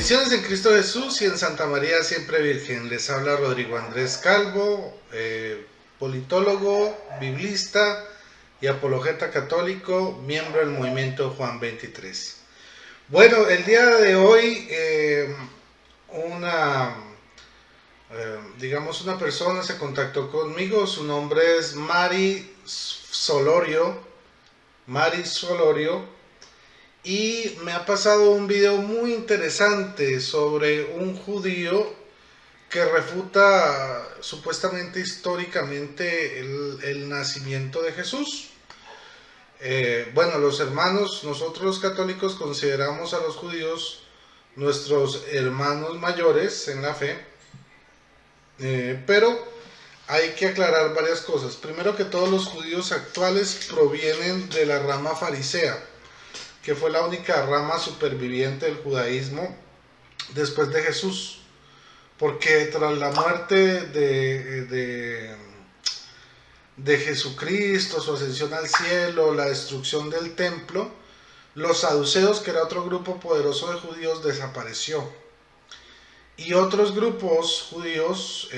Bendiciones en Cristo Jesús y en Santa María Siempre Virgen. Les habla Rodrigo Andrés Calvo, politólogo, biblista y apologeta católico, miembro del movimiento Juan 23. Bueno, el día de hoy una persona se contactó conmigo. Su nombre es Mari Solorio, y me ha pasado un video muy interesante sobre un judío que refuta supuestamente históricamente el nacimiento de Jesús. Los hermanos, nosotros los católicos consideramos a los judíos nuestros hermanos mayores en la fe, pero hay que aclarar varias cosas. Primero que todos, los judíos actuales provienen de la rama farisea, que fue la única rama superviviente del judaísmo después de Jesús, porque tras la muerte de Jesucristo, su ascensión al cielo, la destrucción del templo, los saduceos, que era otro grupo poderoso de judíos, desapareció, y otros grupos judíos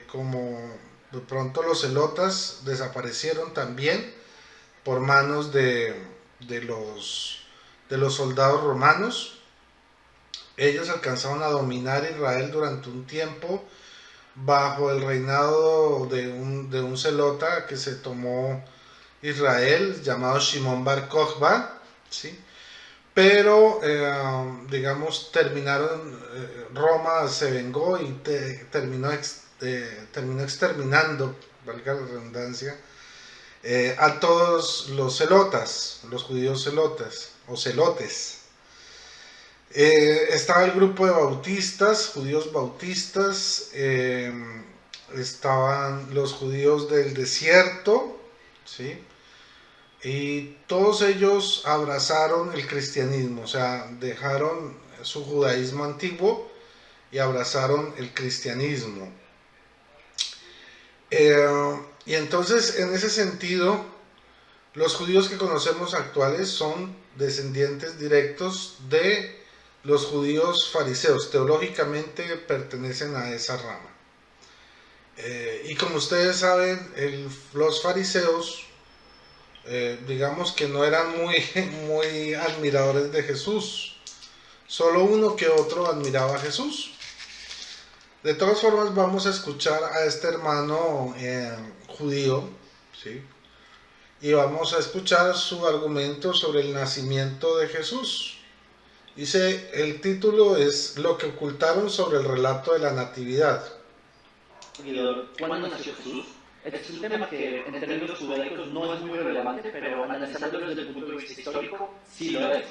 como de pronto los celotas desaparecieron también por manos de los soldados romanos. Ellos alcanzaron a dominar Israel durante un tiempo bajo el reinado de un celota que se tomó Israel, llamado Shimon Bar Kokhba, ¿sí? Pero Roma se vengó y terminó exterminando, valga la redundancia, a todos los celotas, los judíos celotas o celotes. Estaba el grupo de bautistas, judíos bautistas, estaban los judíos del desierto, ¿sí? Y todos ellos abrazaron el cristianismo, o sea, dejaron su judaísmo antiguo y abrazaron el cristianismo. Y entonces, en ese sentido, los judíos que conocemos actuales son descendientes directos de los judíos fariseos. Teológicamente pertenecen a esa rama. Y como ustedes saben, los fariseos, digamos que no eran muy admiradores de Jesús. Solo uno que otro admiraba a Jesús. De todas formas, vamos a escuchar a este hermano judío, ¿sí? Y vamos a escuchar su argumento sobre el nacimiento de Jesús. Dice, el título es Lo que ocultaron sobre el relato de la natividad. ¿Cuándo nació Jesús? Este es un tema que en términos judaicos no es muy relevante, pero analizándolo desde el punto de vista histórico, sí lo es.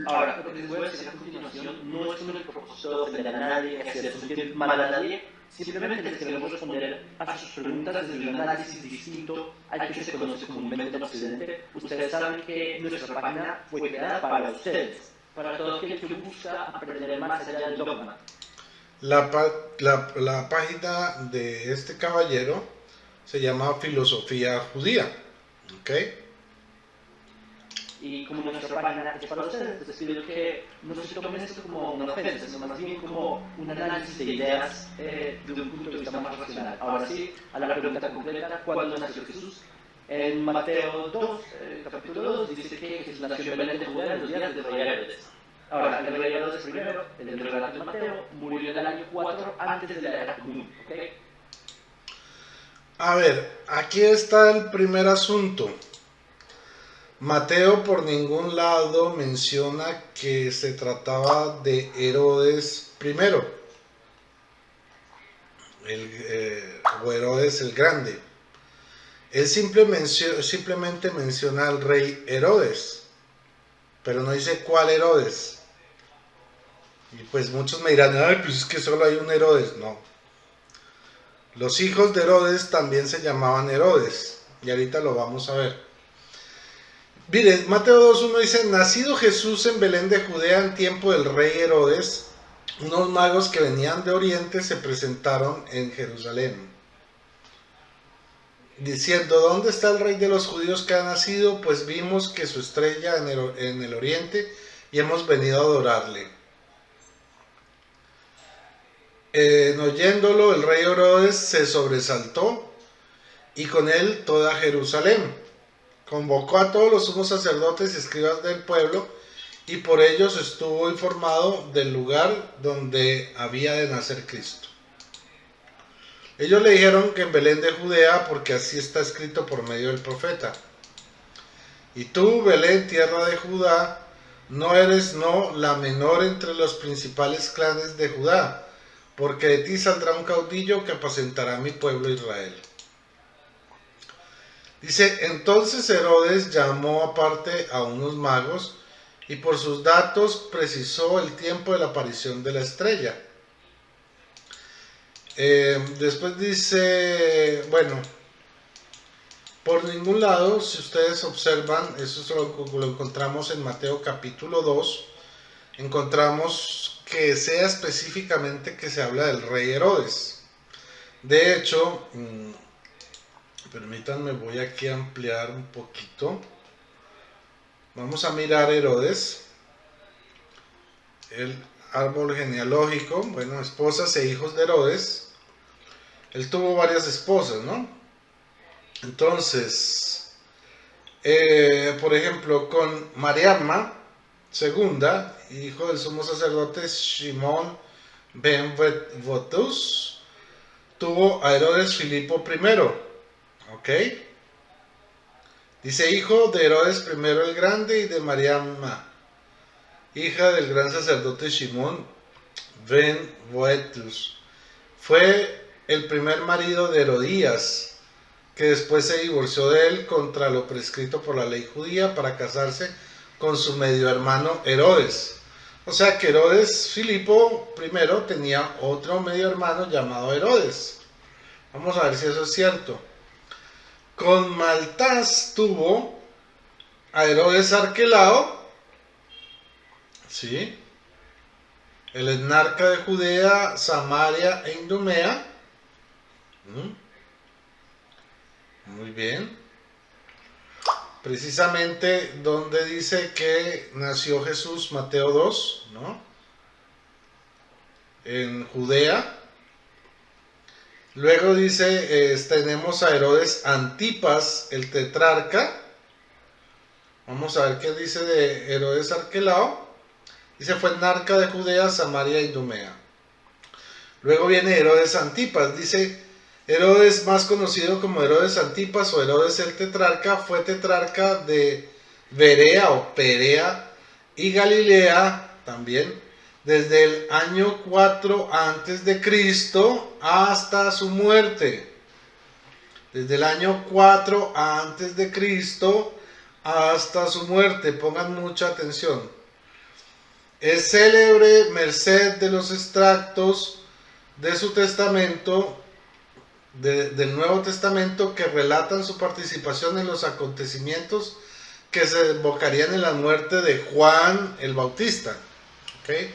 Ahora, lo que les voy a decir a continuación no es con el propósito de ofender a nadie, hacer sentir mal a nadie, simplemente les queremos responder a sus preguntas desde un análisis distinto al que se conoce comúnmente en Occidente. Ustedes saben que nuestra página fue creada para ustedes, para todo aquel que busca aprender más allá del dogma. La página de este caballero se llama Filosofía Judía, ¿ok? Y como nuestra página es para ustedes, les pido que no se tomen esto como una ofensa, sino más bien como un análisis de ideas de un punto de vista más racional. Ahora sí, a la pregunta completa, ¿cuándo nació Jesús? En Mateo 2, capítulo 2, dice que Jesús nació en Belén de Judea en los días del rey Herodes. Ahora, el rey Herodes primero, el relato de Mateo, murió en el año 4 antes de la era común, ¿ok? A ver, aquí está el primer asunto. Mateo por ningún lado menciona que se trataba de Herodes primero, o Herodes el Grande. Él simplemente menciona al rey Herodes, pero no dice cuál Herodes. Y pues muchos me dirán, ay, pues es que solo hay un Herodes. No. Los hijos de Herodes también se llamaban Herodes, y ahorita lo vamos a ver. Miren, Mateo 2.1 dice, nacido Jesús en Belén de Judea en tiempo del rey Herodes, unos magos que venían de Oriente se presentaron en Jerusalén, diciendo, ¿dónde está el rey de los judíos que ha nacido? Pues vimos que su estrella en el oriente y hemos venido a adorarle. En oyéndolo, el rey Herodes se sobresaltó y con él toda Jerusalén. Convocó a todos los sumos sacerdotes y escribas del pueblo y por ellos estuvo informado del lugar donde había de nacer Cristo. Ellos le dijeron que en Belén de Judea, porque así está escrito por medio del profeta. Y tú, Belén, tierra de Judá, no eres la menor entre los principales clanes de Judá, porque de ti saldrá un caudillo que apacentará a mi pueblo Israel. Dice, entonces Herodes llamó aparte a unos magos y por sus datos precisó el tiempo de la aparición de la estrella. Después dice, bueno, por ningún lado, si ustedes observan, eso lo encontramos en Mateo capítulo 2, encontramos que sea específicamente que se habla del rey Herodes. De hecho, permítanme, voy aquí a ampliar un poquito. Vamos a mirar Herodes, el árbol genealógico, bueno, esposas e hijos de Herodes. Él tuvo varias esposas, ¿no? Entonces, por ejemplo, con Mariamma segunda, hijo del sumo sacerdote Shimón ben Votus, tuvo a Herodes Filipo I, ¿ok? Dice, hijo de Herodes I el Grande y de Mariamma, hija del gran sacerdote Shimón ben Votus. Fue el primer marido de Herodías, que después se divorció de él contra lo prescrito por la ley judía para casarse con su medio hermano Herodes. O sea que Herodes Filipo I tenía otro medio hermano llamado Herodes. Vamos a ver si eso es cierto. Con Maltás tuvo a Herodes Arquelao, ¿sí?, el etnarca de Judea, Samaria e Idumea. Muy bien. Precisamente donde dice que nació Jesús, Mateo 2, ¿no? En Judea. Luego dice, tenemos a Herodes Antipas, el tetrarca. Vamos a ver qué dice de Herodes Arquelao. Dice, fue etnarca de Judea, Samaria y Idumea. Luego viene Herodes Antipas, dice, Herodes, más conocido como Herodes Antipas o Herodes el tetrarca, fue tetrarca de Berea o Perea y Galilea también, desde el año 4 antes de Cristo hasta su muerte. Desde el año 4 antes de Cristo hasta su muerte, pongan mucha atención. Es célebre merced de los extractos de su testamento, del Nuevo Testamento, que relatan su participación en los acontecimientos que se desembocarían en la muerte de Juan el Bautista. ¿Okay?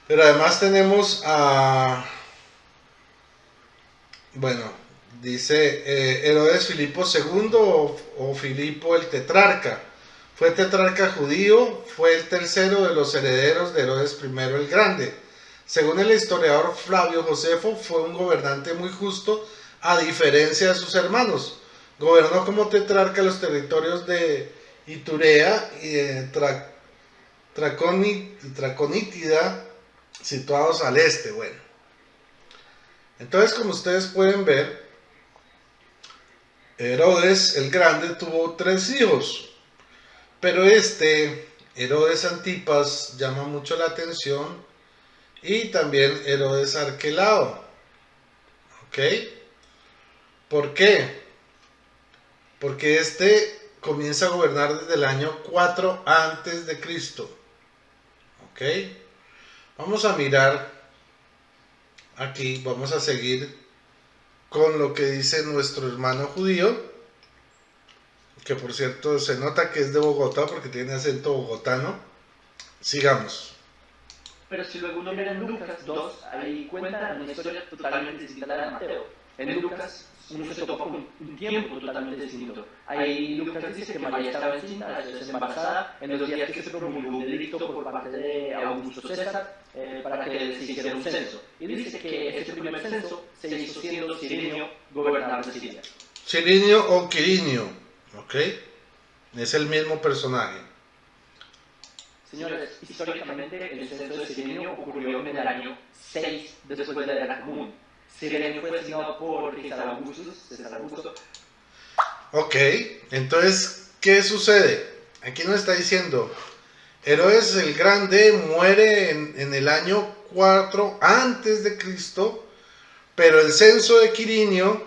Pero además tenemos a, bueno, dice Herodes Filipo II o Filipo el tetrarca. Fue tetrarca judío, fue el tercero de los herederos de Herodes I el Grande. Según el historiador Flavio Josefo, fue un gobernante muy justo, a diferencia de sus hermanos. Gobernó como tetrarca los territorios de Iturea y de Traconítida, situados al este. Bueno, entonces, como ustedes pueden ver, Herodes el Grande tuvo 3 hijos, pero Herodes Antipas llama mucho la atención, y también Herodes Arquelao. ¿Ok? ¿Por qué? Porque comienza a gobernar desde el año 4 antes de Cristo. ¿Ok? Vamos a mirar aquí, vamos a seguir con lo que dice nuestro hermano judío, que por cierto se nota que es de Bogotá porque tiene acento bogotano. Sigamos. Pero si luego uno mira en Lucas 2, ahí cuenta una historia totalmente distinta a la de Mateo. En Lucas uno se topa con un tiempo totalmente distinto. Ahí Lucas dice que María estaba encinta, después embarazada, en los días que se promulgó un edicto por parte de Augusto César para que se hiciera un censo. Y dice que ese primer censo se hizo siendo Cirinio gobernador de Siria. Cirinio o Quirinio, ¿ok? Es el mismo personaje. Señores, históricamente el censo de Cirinio ocurrió en el año 6 después de la Era Común. Cirenio fue designado por César Augusto. Ok, entonces, ¿qué sucede? Aquí nos está diciendo, Herodes el Grande muere en el año 4 antes de Cristo, pero el censo de Quirinio,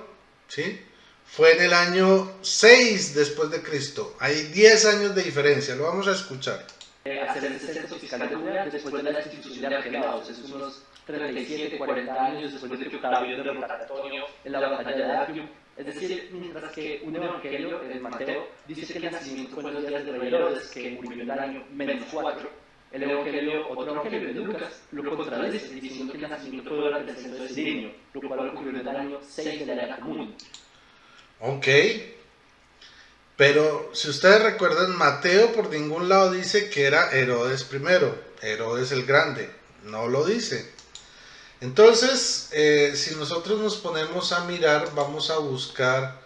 ¿sí?, fue en el año 6 después de Cristo. Hay 10 años de diferencia, lo vamos a escuchar. Hacer el censo fiscal de Julia después de la institución de Arquelaos, es unos 37, 40 años después de que Octavio derrotara a Antonio en la batalla de Actium. Es decir, mientras que un evangelio, el Mateo, dice que el nacimiento fue en los días de rey Herodes, que murió en el año -4, el evangelio, otro evangelio de Lucas, lo contradice, diciendo que el nacimiento fue durante el censo de Cirinio, lo cual ocurrió en el año 6 de la Era Común. Ok, pero si ustedes recuerdan, Mateo por ningún lado dice que era Herodes primero, Herodes el Grande, no lo dice. Entonces, si nosotros nos ponemos a mirar, vamos a buscar,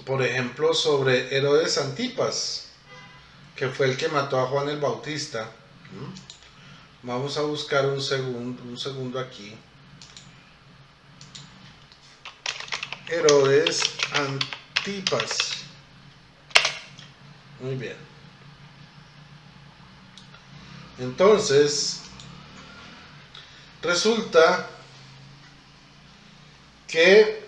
por ejemplo, sobre Herodes Antipas, que fue el que mató a Juan el Bautista. Vamos a buscar un segundo aquí. Herodes Antipas. Muy bien. Entonces, resulta que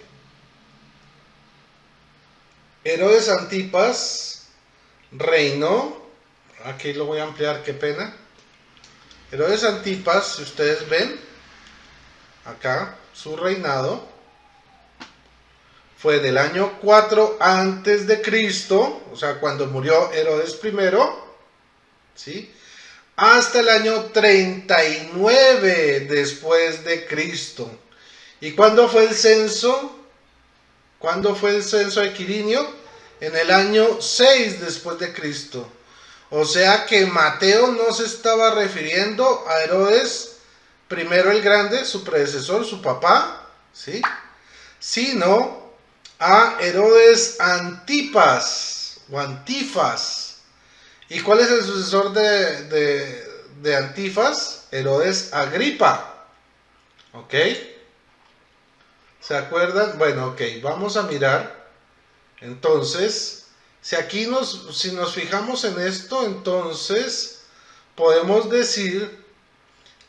Herodes Antipas reinó, aquí lo voy a ampliar, qué pena. Herodes Antipas, si ustedes ven, acá, su reinado fue del año 4 antes de Cristo, o sea, cuando murió Herodes I, ¿sí?, hasta el año 39 después de Cristo. ¿Y cuándo fue el censo? ¿Cuándo fue el censo de Quirinio? En el año 6 después de Cristo. O sea que Mateo no se estaba refiriendo a Herodes I el Grande, su predecesor, su papá, ¿sí?, sino a Herodes Antipas o Antifas. ¿Y cuál es el sucesor de Antifas? Herodes Agripa. ¿Ok? ¿Se acuerdan? Bueno, ok, vamos a mirar. Entonces, si nos fijamos en esto, entonces podemos decir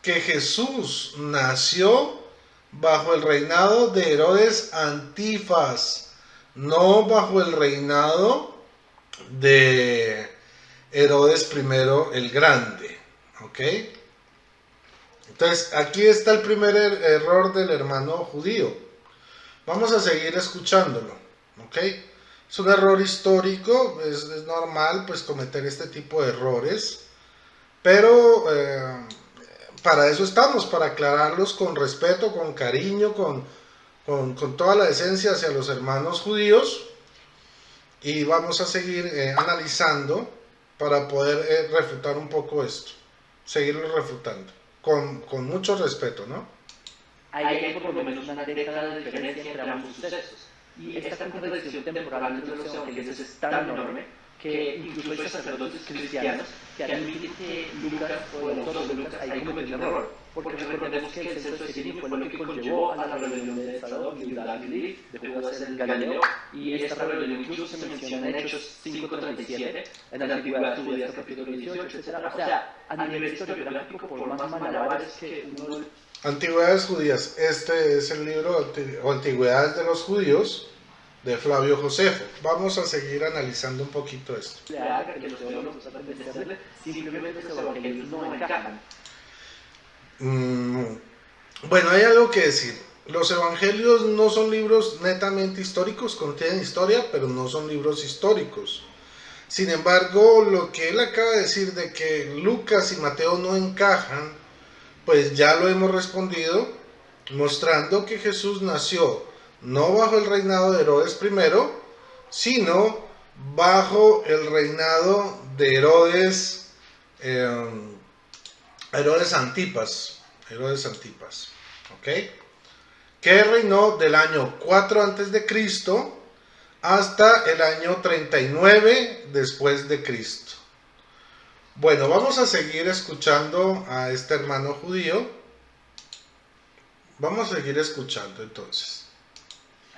que Jesús nació bajo el reinado de Herodes Antifas, no bajo el reinado de Herodes I el Grande. ¿Ok? Entonces, aquí está el primer error del hermano judío. Vamos a seguir escuchándolo. ¿Ok? Es un error histórico, es normal pues cometer este tipo de errores, pero para eso estamos, para aclararlos con respeto, con cariño, con toda la decencia hacia los hermanos judíos, y vamos a seguir analizando para poder refutar un poco esto, seguirlo refutando, con mucho respeto, ¿no? Hay por lo menos una década de diferencia entre ambos sucesos, y esta contradicción temporal entre los evangelios es tan enorme que incluso hay sacerdotes cristianos que admiten que Lucas o el autor de Lucas haya cometido un error, porque recordemos que el censo de Cirinio fue lo que conllevó a la rebelión de Sadoc y Judá de Judas el Galileo, y esta rebelión incluso se menciona en Hechos 5:37, en la Antigüedad Judías capítulo 18, etc. O sea, a nivel historiográfico, por más malabares que uno... Antigüedades Judías, este es el libro o Antigüedades de los Judíos de Flavio Josefo. Vamos a seguir analizando un poquito esto. Simplemente los evangelios no encajan. Bueno, hay algo que decir. Los evangelios no son libros netamente históricos, contienen historia, pero no son libros históricos. Sin embargo, lo que él acaba de decir de que Lucas y Mateo no encajan, pues ya lo hemos respondido mostrando que Jesús nació no bajo el reinado de Herodes I, sino bajo el reinado de Herodes Antipas, ¿ok? Que reinó del año 4 antes de Cristo hasta el año 39 después de Cristo. Bueno, vamos a seguir escuchando a este hermano judío. Vamos a seguir escuchando entonces.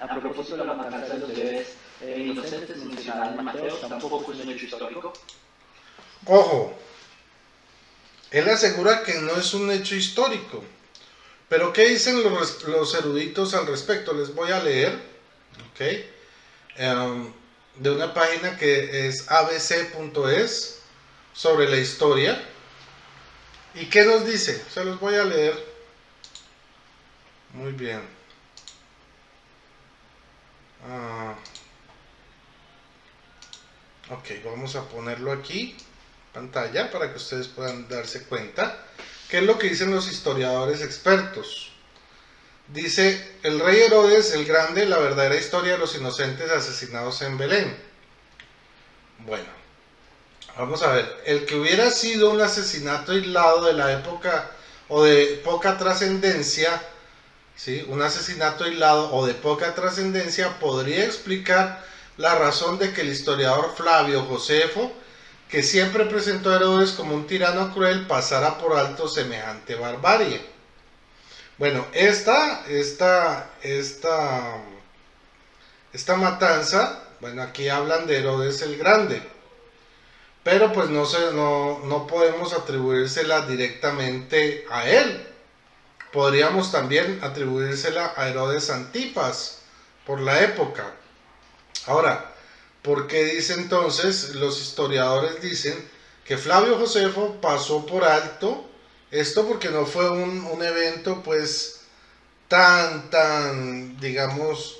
A propósito de la matanza de los bebés inocentes mencionada en Mateo, tampoco es un hecho histórico. Ojo, él asegura que no es un hecho histórico. Pero ¿qué dicen los eruditos al respecto? Les voy a leer, ¿ok? De una página que es abc.es sobre la historia. ¿Y qué nos dice? Se los voy a leer. Muy bien. Ok, vamos a ponerlo aquí, pantalla, para que ustedes puedan darse cuenta. ¿Qué es lo que dicen los historiadores expertos? Dice, el rey Herodes el Grande, la verdadera historia de los inocentes asesinados en Belén. Bueno, vamos a ver. El que hubiera sido un asesinato aislado de la época o de poca trascendencia, ¿sí? Un asesinato aislado o de poca trascendencia podría explicar la razón de que el historiador Flavio Josefo, que siempre presentó a Herodes como un tirano cruel, pasara por alto semejante barbarie. Bueno, esta matanza, bueno, aquí hablan de Herodes el Grande, pero pues no podemos atribuírsela directamente a él. Podríamos también atribuírsela a Herodes Antipas por la época. Ahora, ¿por qué dice entonces, los historiadores dicen que Flavio Josefo pasó por alto esto? Porque no fue un evento pues digamos,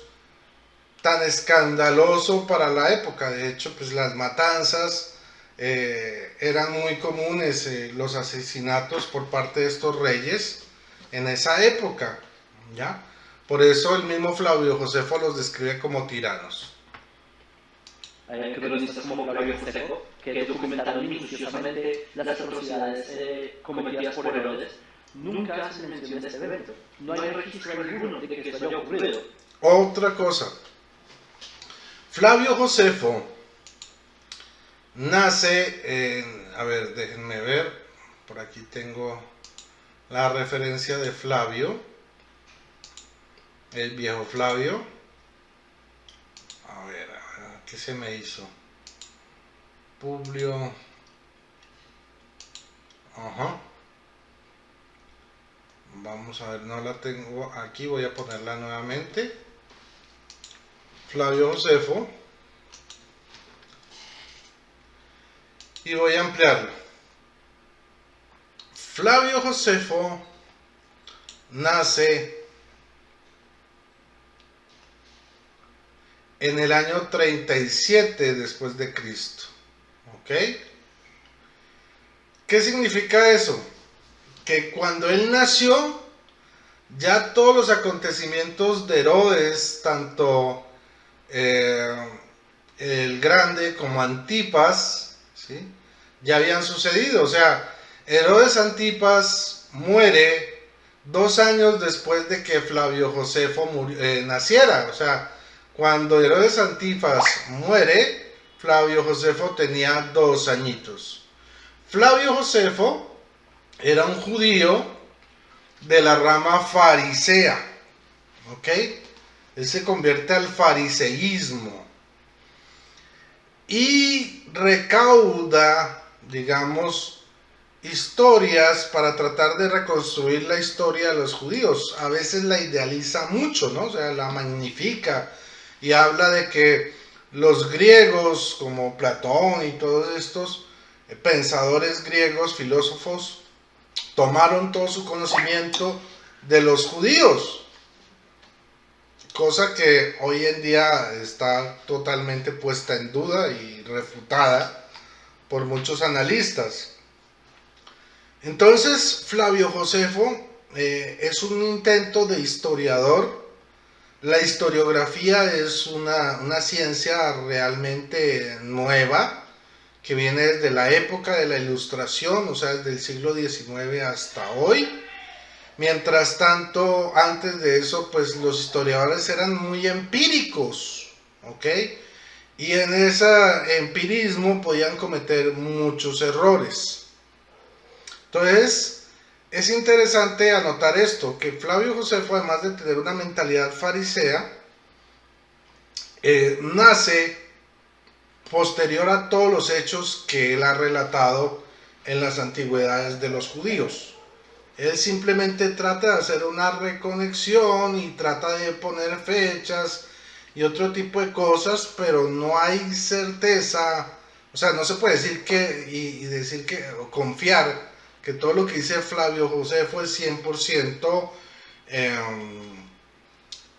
tan escandaloso para la época. De hecho, pues las matanzas eran muy comunes, los asesinatos por parte de estos reyes en esa época, ¿ya? Por eso el mismo Flavio Josefo los describe como tiranos. Hay cronistas como Flavio Josefo que documentaron minuciosamente las atrocidades cometidas por Herodes. Nunca hacen mención de este evento. No hay registro alguno de que esto haya ocurrido. Otra cosa. Flavio Josefo nace en... A ver, déjenme ver. Por aquí tengo la referencia de Flavio. El viejo Flavio. A ver, ¿qué se me hizo? Publio. Ajá. Vamos a ver, no la tengo aquí, voy a ponerla nuevamente. Flavio Josefo. Y voy a ampliarlo. Flavio Josefo nace en el año 37 después de Cristo. ¿Ok? ¿Qué significa eso? Que cuando él nació, ya todos los acontecimientos de Herodes, tanto el Grande como Antipas, ¿sí?, ya habían sucedido. O sea, Herodes Antipas muere 2 años después de que Flavio Josefo naciera. O sea, cuando Herodes Antipas muere, Flavio Josefo tenía 2 añitos. Flavio Josefo era un judío de la rama farisea, ¿ok? Él se convierte al fariseísmo y recauda, digamos, historias para tratar de reconstruir la historia de los judíos. A veces la idealiza mucho, ¿no? O sea, la magnifica y habla de que los griegos, como Platón y todos estos pensadores griegos, filósofos, tomaron todo su conocimiento de los judíos, cosa que hoy en día está totalmente puesta en duda y refutada por muchos analistas. Entonces Flavio Josefo es un intento de historiador. La historiografía es una ciencia realmente nueva, que viene desde la época de la Ilustración, o sea, desde el siglo XIX hasta hoy. Mientras tanto, antes de eso, pues los historiadores eran muy empíricos, ¿ok? Y en ese empirismo podían cometer muchos errores. Entonces, es interesante anotar esto, que Flavio Josefo, además de tener una mentalidad farisea, nace posterior a todos los hechos que él ha relatado en las antigüedades de los judíos. Él simplemente trata de hacer una reconexión y trata de poner fechas y otro tipo de cosas, pero no hay certeza, o sea, no se puede decir que, y decir que, o confiar que todo lo que dice Flavio Josefo es 100%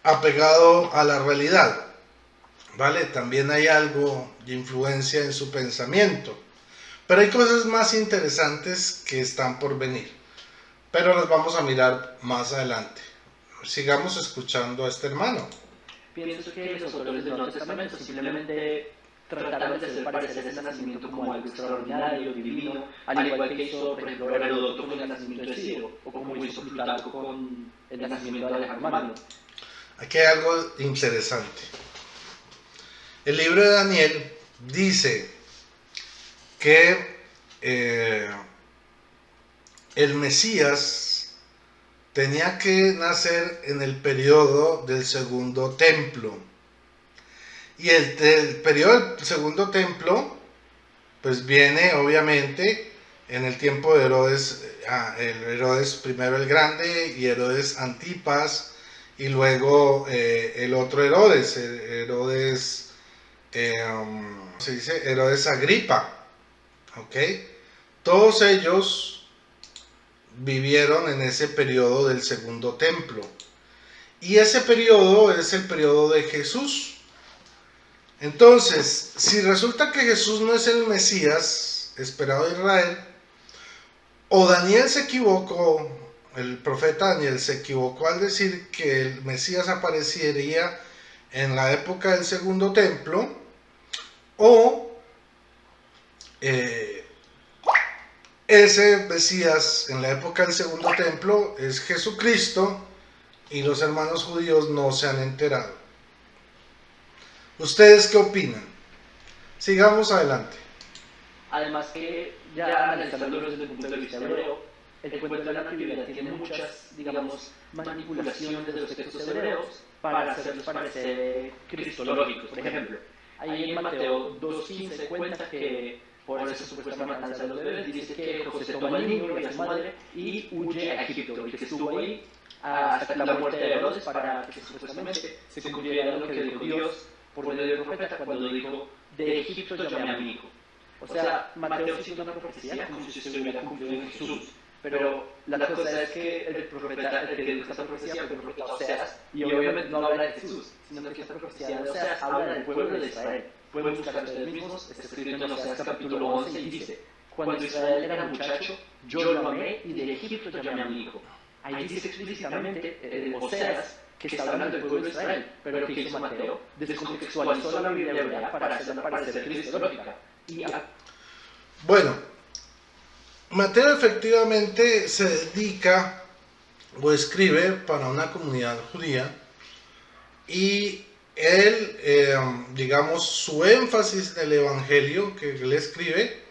apegado a la realidad, ¿vale? También hay algo de influencia en su pensamiento, pero hay cosas más interesantes que están por venir, pero las vamos a mirar más adelante. Sigamos escuchando a este hermano. Pienso que los autores del Nuevo Testamento simplemente trataron de hacer parecer ese nacimiento como algo extraordinario, divino, al igual que hizo, por ejemplo, Heródoto con el nacimiento de Ciro, o como hizo Plutarco con el nacimiento de Alejandro Magno. Aquí hay algo interesante. El libro de Daniel dice que el Mesías tenía que nacer en el periodo del segundo templo. Y el periodo del segundo templo, pues viene obviamente en el tiempo de Herodes, Herodes primero el Grande y Herodes Antipas, y luego el otro Herodes, se dice Herodes Agripa, ¿ok? Todos ellos vivieron en ese periodo del segundo templo, y ese periodo es el periodo de Jesús. Entonces, si resulta que Jesús no es el Mesías esperado de Israel, o Daniel se equivocó, el profeta Daniel se equivocó al decir que el Mesías aparecería en la época del segundo templo, o ese Mesías en la época del segundo templo es Jesucristo y los hermanos judíos no se han enterado. ¿Ustedes qué opinan? Sigamos adelante. Además que, ya analizándolo desde el punto de vista hebreo, el cuento de la Natividad tiene muchas, digamos, manipulaciones de los textos hebreos para hacerlos parecer cristológicos. Por ejemplo, ahí en Mateo 2.15 cuenta que por esa supuesta matanza de los bebés, dice que José toma al niño y a su madre y huye a Egipto, y que estuvo ahí hasta la muerte de Herodes para que supuestamente se cumpliera lo que dijo Dios por medio del profeta cuando dijo: de Egipto llamé a mi hijo. O sea, Mateo sí hizo una profecía como si se hubiera cumplido en Jesús, pero la cosa es que el profeta, el que dio esta profecía fue el profeta Oseas, y obviamente no habla de Jesús, sino que esta profecía de Oseas habla del pueblo de Israel. Pueden buscar ustedes mismos, está escrito en Oseas capítulo 11 y dice: cuando Israel era muchacho, yo lo amé y de Egipto llamé a mi hijo. Ahí dice explícitamente Oseas que está hablando del pueblo de Israel, pero que hizo Mateo, descontextualizó la Biblia hebrea para hacerla parecer cristológica. Bueno, Mateo efectivamente se dedica o escribe para una comunidad judía, y él, digamos, su énfasis en el evangelio que él escribe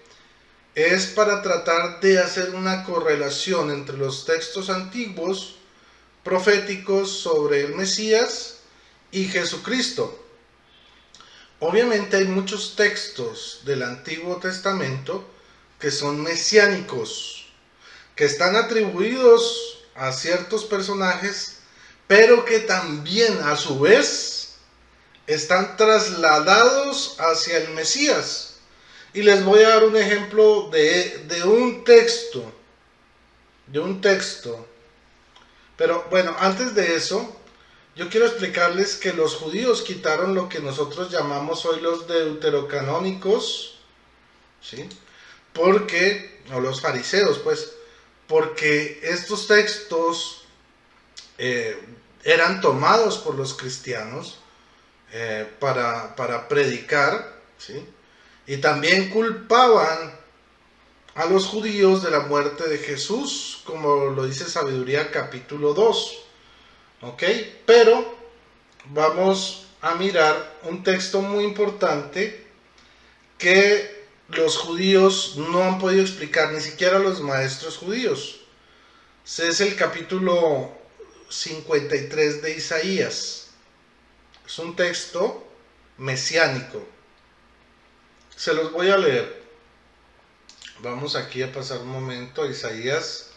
es para tratar de hacer una correlación entre los textos antiguos proféticos sobre el Mesías y Jesucristo. Obviamente hay muchos textos del Antiguo Testamento que son mesiánicos, que están atribuidos a ciertos personajes, pero que también a su vez están trasladados hacia el Mesías. Y les voy a dar un ejemplo de un texto. Pero bueno, antes de eso, yo quiero explicarles que los judíos quitaron lo que nosotros llamamos hoy los deuterocanónicos, ¿sí? O los fariseos, pues, porque estos textos eran tomados por los cristianos para predicar, ¿sí? Y también culpaban a los judíos de la muerte de Jesús, como lo dice Sabiduría capítulo 2, ¿ok? Pero vamos a mirar un texto muy importante que los judíos no han podido explicar, ni siquiera los maestros judíos. Ese es el capítulo 53 de Isaías. Es un texto mesiánico. Se los voy a leer. Vamos aquí a pasar un momento a Isaías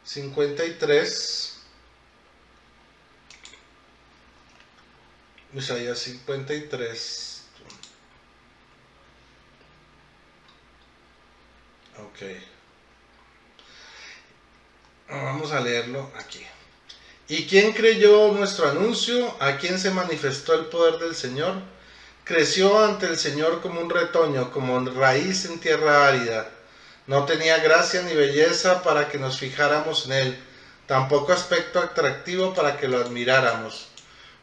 53. Isaías 53. Ok. Vamos a leerlo aquí. ¿Y quién creyó nuestro anuncio? ¿A quién se manifestó el poder del Señor? Creció ante el Señor como un retoño, como raíz en tierra árida. No tenía gracia ni belleza para que nos fijáramos en él, tampoco aspecto atractivo para que lo admiráramos.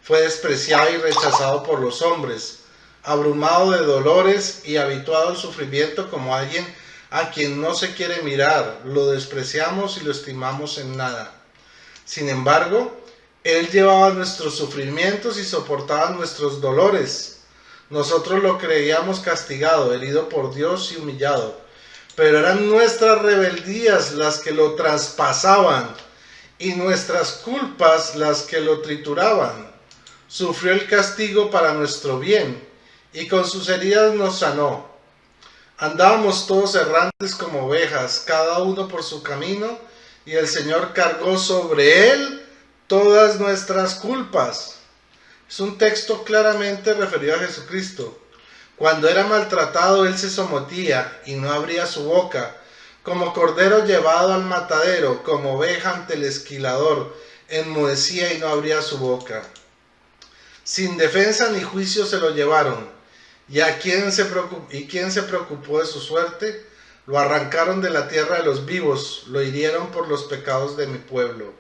Fue despreciado y rechazado por los hombres, abrumado de dolores y habituado al sufrimiento como alguien a quien no se quiere mirar. Lo despreciamos y lo estimamos en nada. Sin embargo, él llevaba nuestros sufrimientos y soportaba nuestros dolores. Nosotros lo creíamos castigado, herido por Dios y humillado. Pero eran nuestras rebeldías las que lo traspasaban y nuestras culpas las que lo trituraban. Sufrió el castigo para nuestro bien y con sus heridas nos sanó. Andábamos todos errantes como ovejas, cada uno por su camino, y el Señor cargó sobre él todas nuestras culpas. Es un texto claramente referido a Jesucristo. Cuando era maltratado, él se sometía y no abría su boca. Como cordero llevado al matadero, como oveja ante el esquilador, enmudecía y no abría su boca. Sin defensa ni juicio se lo llevaron. ¿Y quién se preocupó de su suerte? Lo arrancaron de la tierra de los vivos, lo hirieron por los pecados de mi pueblo.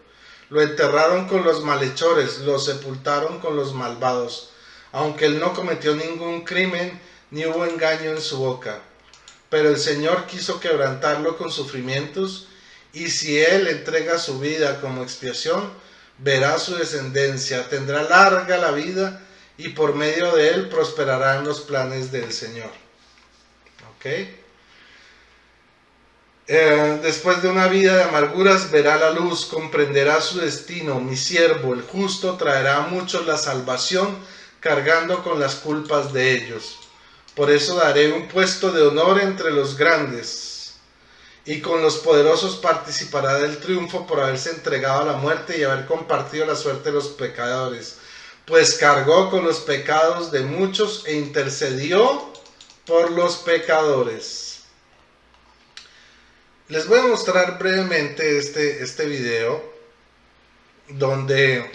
Lo enterraron con los malhechores, lo sepultaron con los malvados. Aunque él no cometió ningún crimen, ni hubo engaño en su boca. Pero el Señor quiso quebrantarlo con sufrimientos, y si él entrega su vida como expiación, verá su descendencia, tendrá larga la vida, y por medio de él prosperarán los planes del Señor. ¿Ok? Después de una vida de amarguras verá la luz, comprenderá su destino. Mi siervo, el justo, traerá a muchos la salvación, cargando con las culpas de ellos. Por eso daré un puesto de honor entre los grandes, y con los poderosos participará del triunfo por haberse entregado a la muerte y haber compartido la suerte de los pecadores, pues cargó con los pecados de muchos e intercedió por los pecadores. Les voy a mostrar brevemente este video donde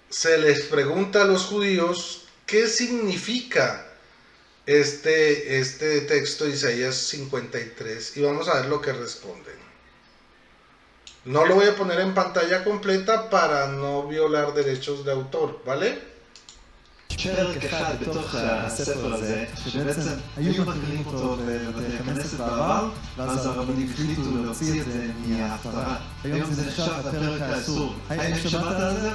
se les pregunta a los judíos qué significa este texto de Isaías 53 y vamos a ver lo que responden. No lo voy a poner en pantalla completa para no violar derechos de autor, ¿vale? פרק אחד בתוך הספר הזה, שבעצם היו מכירים אותו בבתי הכנסת בעבר, ואז הרבנים החליטו להוציא את זה מההפטרה. היום זה נחשב הפרק האסור. האם שמעת על זה?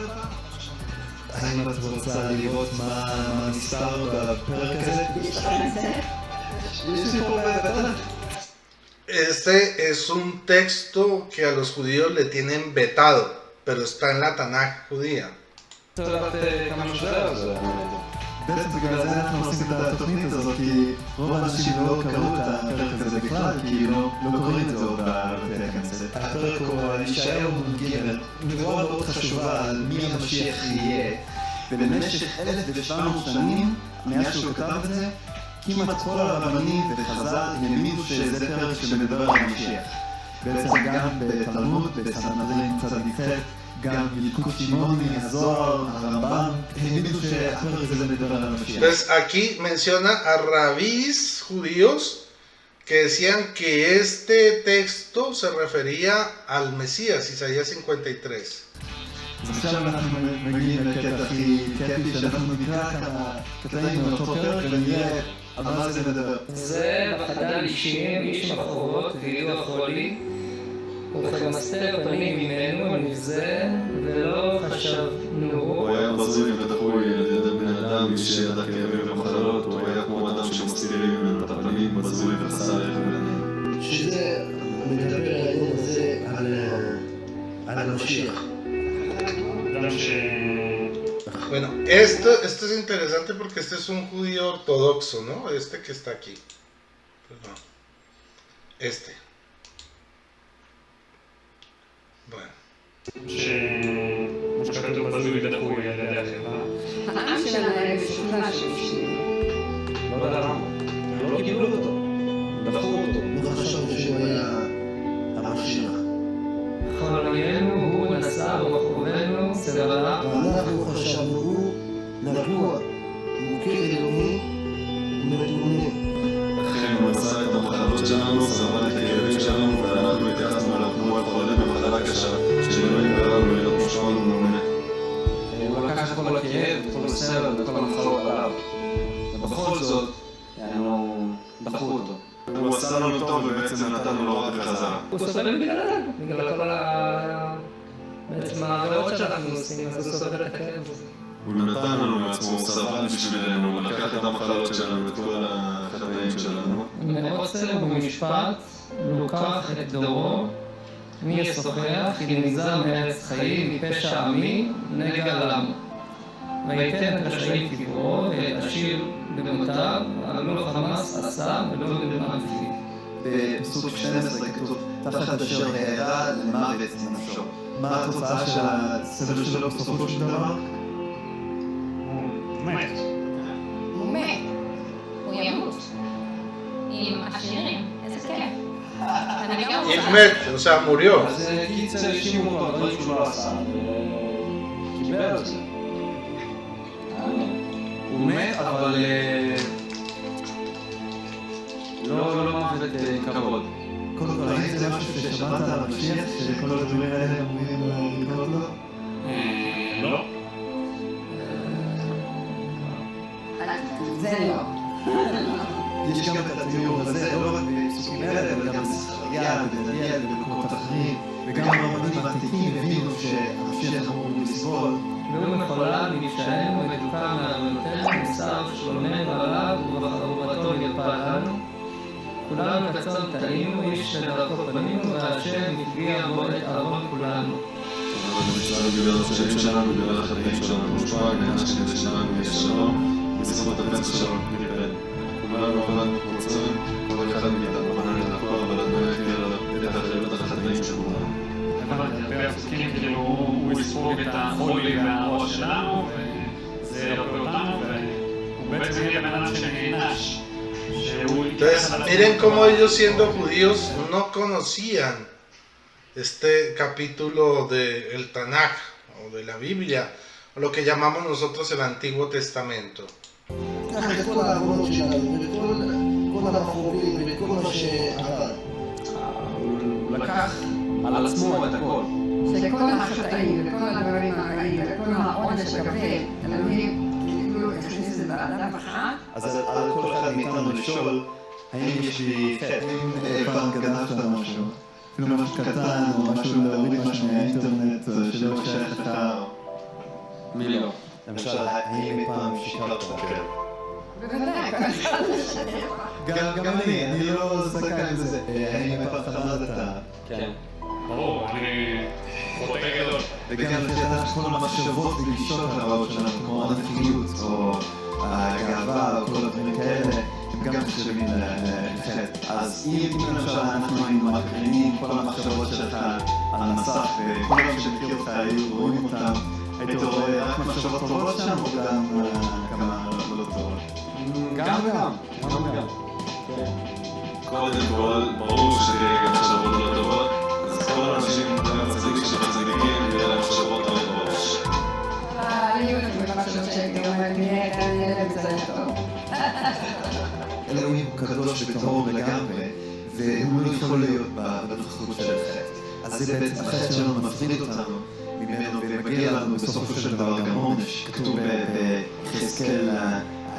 האם את רוצה לראות מה נסתר בפרק הזה? יש לי פה בטח. Este es un texto que a los judíos le tienen vetado, pero está en la Tanaj judía. בעצם בגלל זה אנחנו עושים את התוכנית הזאת, כי רוב האנשים לא קראו את הפרק הזה בכלל, כי לא קוראים את זה בבתי הכנסת. הפרק הוא על ישעיהו ג' נבואה מאוד חשובה על מי המשיח יהיה. ובמשך 1700 שנים, מאז שהוא כתב את זה, כמעט כל הרבנים וחז"ל האמינו שזה פרק שמדבר על המשיח. בעצם גם בתלמוד, בסנהדרין צדיק ח', גם ילקוט שמעוני, הזוהר, הרמב"ם, האמינו שהפרק הזה מדבר על המשיח. Entonces aquí menciona a rabís judíos que decían que este texto se refería al Mesías, Isaías 53. אז עכשיו אנחנו מגיעים לקטע הכי כיפי שאנחנו נקרא כמה קטעים מאותו פרק ונראה על מה זה מדבר. זה וחדל אישים איש מחורות ויהיו החולי וכמסתר פנים ממנו הנבזה ולא חשבנו. הוא היה בזוי ודחוי על ידי בני אדם, מי שידע כאבים ומחלות, הוא היה כמו אדם שמסתירים ממנו את הפנים, בזוי וחסר ערך ולעניין. שזה מדבר היום הזה על המשיח. Bueno, esto es interesante porque este es un judío ortodoxo, ¿no? Este que está aquí. Perdón. Este. Bueno. כמו שכתוב בזוי ודחוי על ידי החברה. העם שלנו היה משוכנע שהפשיעו. לא יודע למה. לא קיבלו אותו. דחו אותו. לא חשבנו שהוא היה המשיח. חוליינו הוא נסע ומחורנו סבלה. ואנחנו חשבנו הוא נגוע, מוכר אלוהים ומתונה. לכן הוא נשא את המחלות שלנו, סבל את הכאבים שלנו, ואנחנו התייחסנו אליו כמו אל חולה במחלה קשה, שאלוהים גרם לו להיות מושפל ומעונה. הוא לקח את כל הכאב, את כל הסבל ואת כל המחלות עליו. ובכל זאת, דחו אותו. הוא עשה לנו טוב ובעצם נתנו לו רק בחזרה. הוא סובל בגללנו, בגלל כל בעצם העבירות שאנחנו עושים, אז הוא סובל את הכאב הזה. הוא נתן לנו מעצמו, הוא סבל בשבילנו, הוא לקח את המחלות שלנו, את כל החטאים שלנו. מעוצר ובמשפט לוקח את דורו, מי ישוחח, כי נגזר מארץ חיים, מפשע עמי, נגע למו. ויתן את רשעים קברו, ואת עשיר במותיו, אבל לא חמאס עשה ולא גרמה פיו. בפסוק 12 כתוב, תחת אשר הערה למוות נפשו. מה התוצאה של הסבל שלו בסופו של דבר? הוא מת. הוא מת. הוא ימות. עם עשירים. איזה כיף. אני גם רוצה. Ihmet, o sea, murió. אז קיצר האשימו אותו על דברים שהוא לא עשה, וקיבל את זה. הוא מת, אבל לא מוות כבוד. קודם כל, האם זה משהו ששמעת על המשיח, שכל הדברים האלה אמורים לקרות לו? לא. זה לא. יש גם את התיאור הזה, לא רק בפסוקים האלה, אבל גם בזכריה ובדניאל ובמקומות אחרים, וגם הרבנים העתיקים הבינו שהמשיח אמור לסבול. והוא מחולל מנפשענו ודוקה מעוונותינו, שר שלומנו עליו ובחרובתו ירפא לנו. כולנו כצאן טעינו, איש לדרכו פנינו, והשם הפגיע בו את אהרון כולנו. אבל בשביל בגלל הפשעים שלנו, בגלל החטאים שלנו, מושפע, גנש כדי שלנו יש שלום, בזכות הפצע שלנו נקבל. כולנו עבדנו קבוצות, כל אחד מאיתנו בנה לדרכו, אבל אדוני הכיר את החטאים החטאים של כולנו. הבנתי, הרבה הפסוקים כאילו הוא יספוג את החולי והראש שלנו, וזה ירפא אותנו, והוא בעצם יהיה בן אדם שנענש. Entonces, miren cómo ellos siendo judíos no conocían este capítulo del Tanaj o de la Biblia, o lo que llamamos nosotros el Antiguo Testamento. קח את כל העבודות שלנו, ואת כל המחרובים, ואת כל מה שעבר. הוא לקח על עצמו את הכל. שכל החטאים וכל הדברים הרעים וכל העונש הכבד, אלוהים כאילו הכניס את זה באדם אחד. אז על כל אחד מאיתנו לשאול, האם יש לי חטא? האם אי פעם גנבת משהו? אפילו משהו קטן או משהו להוריד משהו מהאינטרנט שלא שייך לך? מי לא? למשל, האם אי פעם שיקרת? בוודאי, גם אני לא זכאי לזה. האם אי פעם חמדת? כן. ברור, אני חוטא גדול. וגם לדעת כל המחשבות וגישות הרעות שלנו, כמו הנקיות או הגאווה או כל הדברים כאלה, הם גם נחשבים לחטא. אז אם למשל אנחנו היינו מקרינים כל המחשבות שלך על המסך וכולם שמכיר אותך היו רואים אותם, היית רואה רק מחשבות טובות שם או גם כמה לא טובות? גם וגם. קודם כל, ברור שתהיה גם מחשבות לא טובות, אז כל האנשים מהצדיק שמצדיקים ויהיה להם מחשבות לא בראש. היו לי מחשבות שהייתי אומרת, נהיה כאן ילד זה טוב. אלוהים הוא קדוש וטהור לגמרי, יכול להיות בנוכחות של החטא. אז זה בעצם החטא שלנו מפריד אותנו ממנו ומגיע לנו בסופו של דבר גם עונש. כתוב ביחזקאל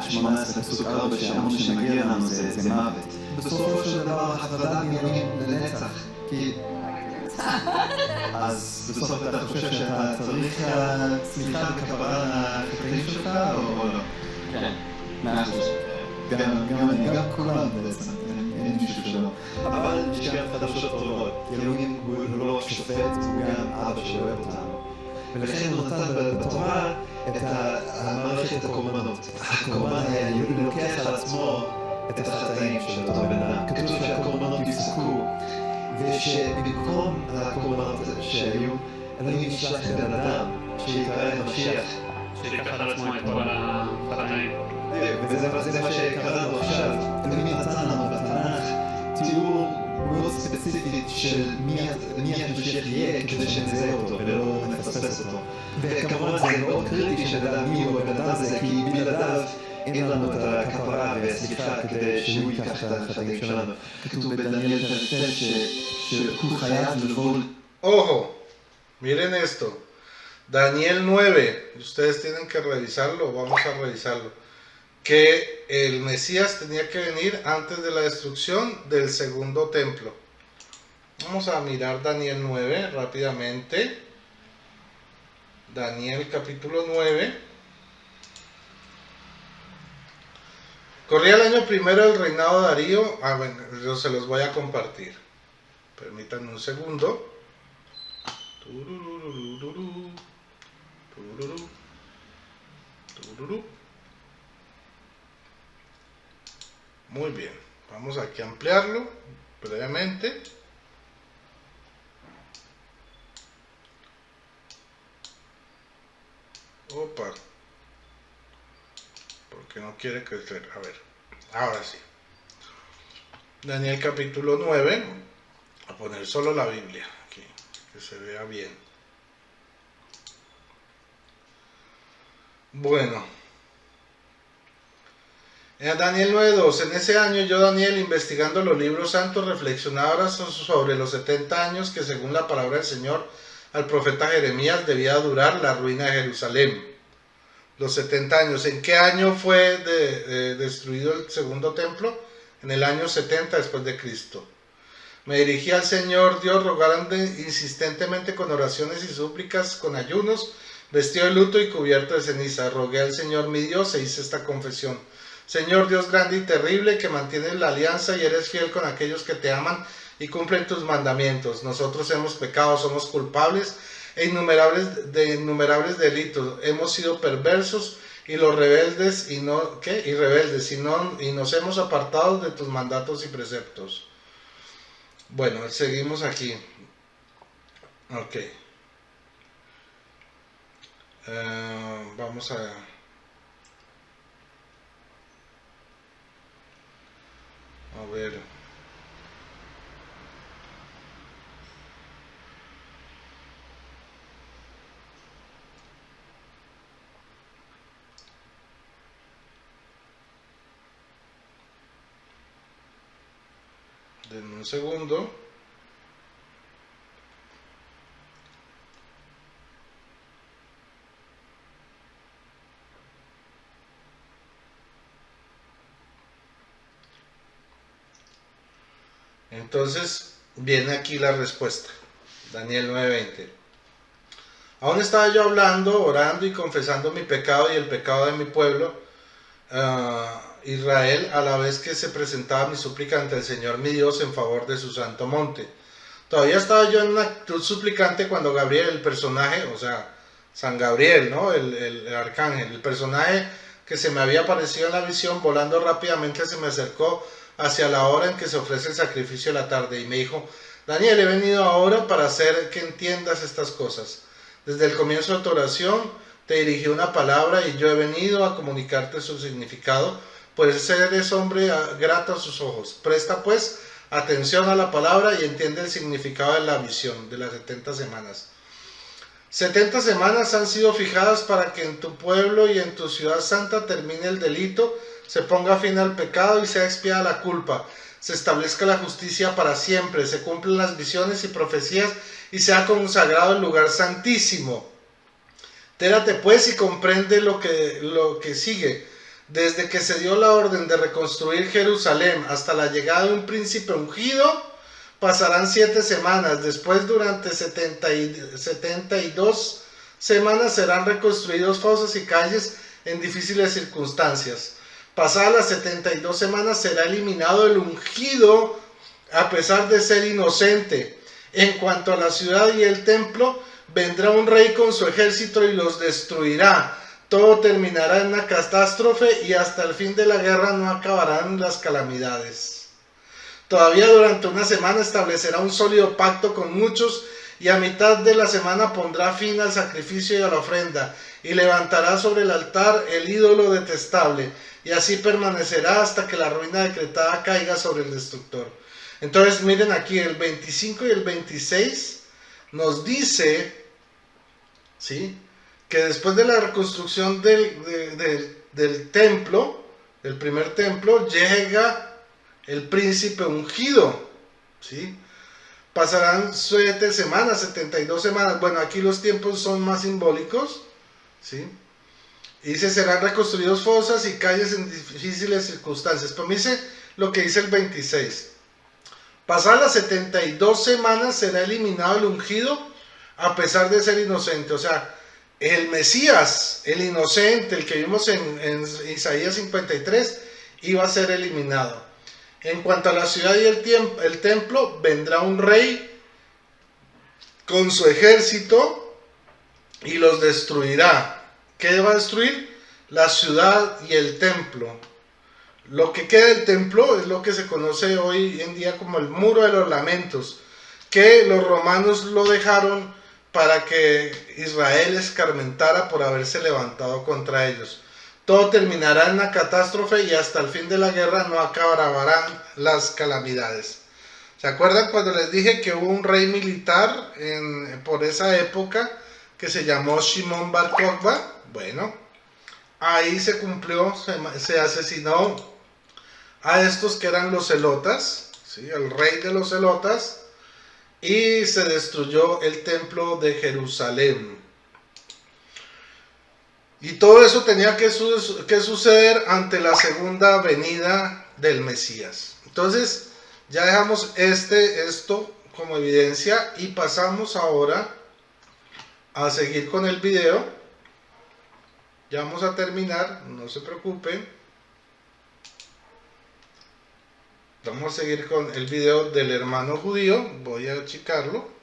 18 פסוק 4 שהעונש שמגיע לנו זה מוות. בסופו של דבר הפרדת בנימין לנצח. כי אז בסוף אתה חושב שאתה צריך סליחה וכפרה לחטאים שלך או לא? כן, 100%. גם כולם בעצם, אין מישהו שלא. אבל יש גם חדשות טובות. אלוהים הוא לא רק שופט, הוא גם אבא שאוהב אותנו. ולכן הוא נתן בתורה את המערכת הקורבנות. הקורבן לוקח על עצמו את החטאים של אותו בן אדם. כתוב שהקורבנות יפסקו, ושבמקום הקורבנות שהיו, אלוהים ישלח בן אדם שיקרא משיח. שיקח על עצמו את כל החטאים. וזה מה שקראנו עכשיו. אלוהים נתן לנו בתנ"ך תיאור מאוד ספציפית של מי המשיח יהיה כדי שנזהה אותו ולא נפספס אותו. וכמובן זה מאוד קריטי שנדע מי הוא הבן אדם הזה, כי בלעדיו אין לנו את הכפרה והסליחה כדי שהוא ייקח את החטאים שלנו. כתוב בדניאל תרצה שהוא חייב לבוא... Ojo, miren esto. Daniel 9, ustedes tienen que revisarlo, vamos a revisarlo, que el Mesías tenía que venir antes de la destrucción del segundo templo. Vamos a mirar Daniel 9 rápidamente. Daniel capítulo 9. Corría el año primero del reinado de Darío. Bueno, yo se los voy a compartir. Permítanme un segundo. Muy bien, vamos aquí a ampliarlo brevemente. Opa, porque no quiere crecer. A ver, ahora sí. Daniel capítulo 9, a poner solo la Biblia aquí, que se vea bien. Bueno, en Daniel 9:2, en ese año yo, Daniel, investigando los libros santos, reflexionaba sobre los 70 años que según la palabra del Señor al profeta Jeremías debía durar la ruina de Jerusalén. Los 70 años. ¿En qué año fue destruido el segundo templo? En el año 70 después de Cristo. Me dirigí al Señor Dios rogando insistentemente con oraciones y súplicas, con ayunos, vestido de luto y cubierto de ceniza. Rogué al Señor mi Dios e hice esta confesión. Señor Dios grande y terrible, que mantienes la alianza y eres fiel con aquellos que te aman y cumplen tus mandamientos. Nosotros hemos pecado, somos culpables de innumerables delitos. Hemos sido perversos y los rebeldes y nos hemos apartado de tus mandatos y preceptos. Bueno, seguimos aquí. Ok. Vamos a ver. Denme un segundo. Entonces viene aquí la respuesta. Daniel 9:20. Aún estaba yo hablando, orando y confesando mi pecado y el pecado de mi pueblo Israel, a la vez que se presentaba mi súplica ante el Señor mi Dios en favor de su santo monte. Todavía estaba yo en una actitud suplicante cuando Gabriel, el personaje, o sea, San Gabriel, ¿no? El arcángel, el personaje que se me había aparecido en la visión, volando rápidamente se me acercó hacia la hora en que se ofrece el sacrificio de la tarde y me dijo: Daniel, he venido ahora para hacer que entiendas estas cosas. Desde el comienzo de tu oración te dirigí una palabra y yo he venido a comunicarte su significado, pues eres hombre grato a sus ojos. Presta pues atención a la palabra y entiende el significado de la visión de las 70 semanas. 70 semanas han sido fijadas para que en tu pueblo y en tu ciudad santa termine el delito, se ponga fin al pecado y sea expiada la culpa. se establezca la justicia para siempre, se cumplan las visiones y profecías y sea consagrado el lugar santísimo. Entérate pues y comprende lo que sigue. Desde que se dio la orden de reconstruir Jerusalén hasta la llegada de un príncipe ungido, pasarán 7 semanas. Después, durante 72 semanas, serán reconstruidos fosas y calles en difíciles circunstancias. Pasadas las 72 semanas será eliminado el ungido a pesar de ser inocente. En cuanto a la ciudad y el templo, vendrá un rey con su ejército y los destruirá. Todo terminará en una catástrofe y hasta el fin de la guerra no acabarán las calamidades. Todavía durante una semana establecerá un sólido pacto con muchos y a mitad de la semana pondrá fin al sacrificio y a la ofrenda y levantará sobre el altar el ídolo detestable y así permanecerá hasta que la ruina decretada caiga sobre el destructor. Entonces miren aquí el 25 y el 26 nos dice, ¿sí?, que después de la reconstrucción del templo, del primer templo, llega el príncipe ungido, ¿sí? Pasarán 7 semanas, 72 semanas, bueno, aquí los tiempos son más simbólicos, ¿sí? Y dice, serán reconstruidos fosas y calles en difíciles circunstancias. Pero me dice lo que dice el 26. Pasadas las 72 semanas será eliminado el ungido a pesar de ser inocente, o sea, el Mesías, el inocente, el que vimos en Isaías 53, iba a ser eliminado. En cuanto a la ciudad y el templo, vendrá un rey con su ejército y los destruirá. ¿Qué va a destruir? La ciudad y el templo. Lo que queda del templo es lo que se conoce hoy en día como el Muro de los Lamentos, que los romanos lo dejaron para que Israel escarmentara por haberse levantado contra ellos. Todo terminará en una catástrofe y hasta el fin de la guerra no acabarán las calamidades. ¿Se acuerdan cuando les dije que hubo un rey militar por esa época que se llamó Shimon Bar Kokhba? Bueno, ahí se cumplió, se asesinó a estos que eran los celotas, ¿sí?, el rey de los celotas, y se destruyó el templo de Jerusalén. Y todo eso tenía que suceder ante la segunda venida del Mesías. Entonces, ya dejamos esto como evidencia y pasamos ahora a seguir con el video. Ya vamos a terminar, no se preocupen. Vamos a seguir con el video del hermano judío. Voy a achicarlo.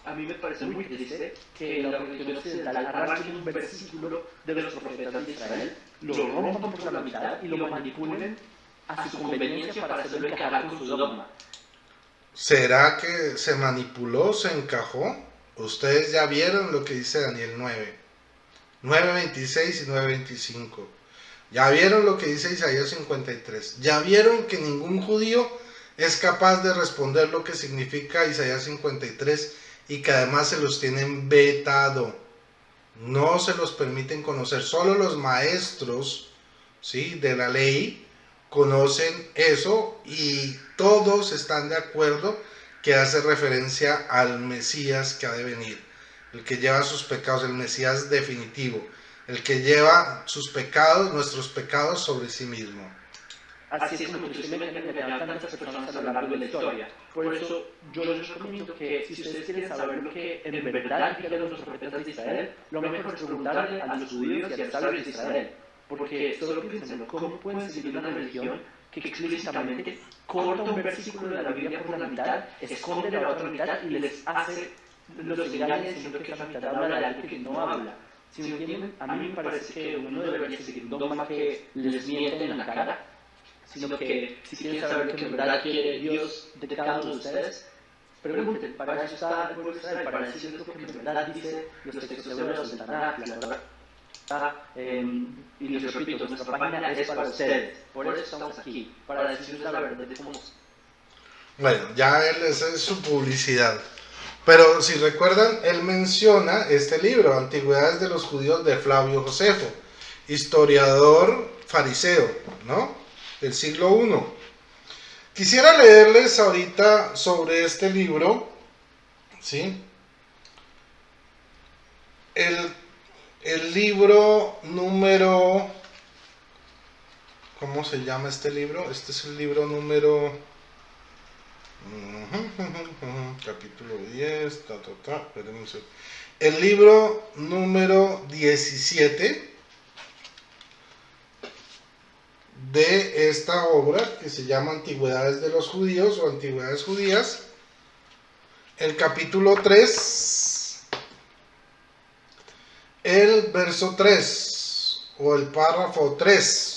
A mí me parece muy triste que la religión occidental arranque un versículo de los profetas de Israel, lo rompan por la mitad y lo manipulen a su conveniencia para hacerlo encajar con su dogma. ¿Será que se manipuló, se encajó? Ustedes ya vieron lo que dice Daniel 9:26 y 9:25. Ya vieron lo que dice Isaías 53. Ya vieron que ningún judío es capaz de responder lo que significa Isaías 53 y que además se los tienen vetado. No se los permiten conocer. Solo los maestros, ¿sí?, de la ley conocen eso y todos están de acuerdo que hace referencia al Mesías que ha de venir. El que lleva sus pecados, el Mesías definitivo. El que lleva sus pecados, nuestros pecados sobre sí mismo. Así es como tristemente me dan tantas personas a lo largo de la historia. Por eso yo les recomiendo que si ustedes quieren saber lo que en verdad dijeron los profetas de Israel, lo mejor es preguntarle a los judíos y a los sabios de Israel. Porque solo piénsenlo, ¿cómo pueden seguir una religión que explícitamente corta un versículo de la Biblia por la mitad, esconde la otra mitad y les hace los engaños diciendo que esa mitad habla de algo que no habla? Si me entienden, a mí me parece que uno debería seguir un dogma que les miente en la cara, sino que si quieren saber lo que en verdad quiere Dios de cada uno de ustedes, pregunten. Para eso está el pueblo de Israel, para decirles lo que en verdad dice los textos hebreos, el Tanaj, la Torá. Y les repito, nuestra página es para ustedes. Por eso estamos aquí, para decirles la verdad de cómo es. Bueno, ya esa es su publicidad. Pero si recuerdan, él menciona este libro, Antigüedades de los Judíos de Flavio Josefo. historiador fariseo, ¿no? Del siglo I. Quisiera leerles ahorita sobre este libro, ¿sí? El libro número... ¿Cómo se llama este libro? Este es el libro número... capítulo 10, espérenme. El libro número 17 de esta obra que se llama Antigüedades de los Judíos o Antigüedades Judías. El capítulo 3, el verso 3 o el párrafo 3.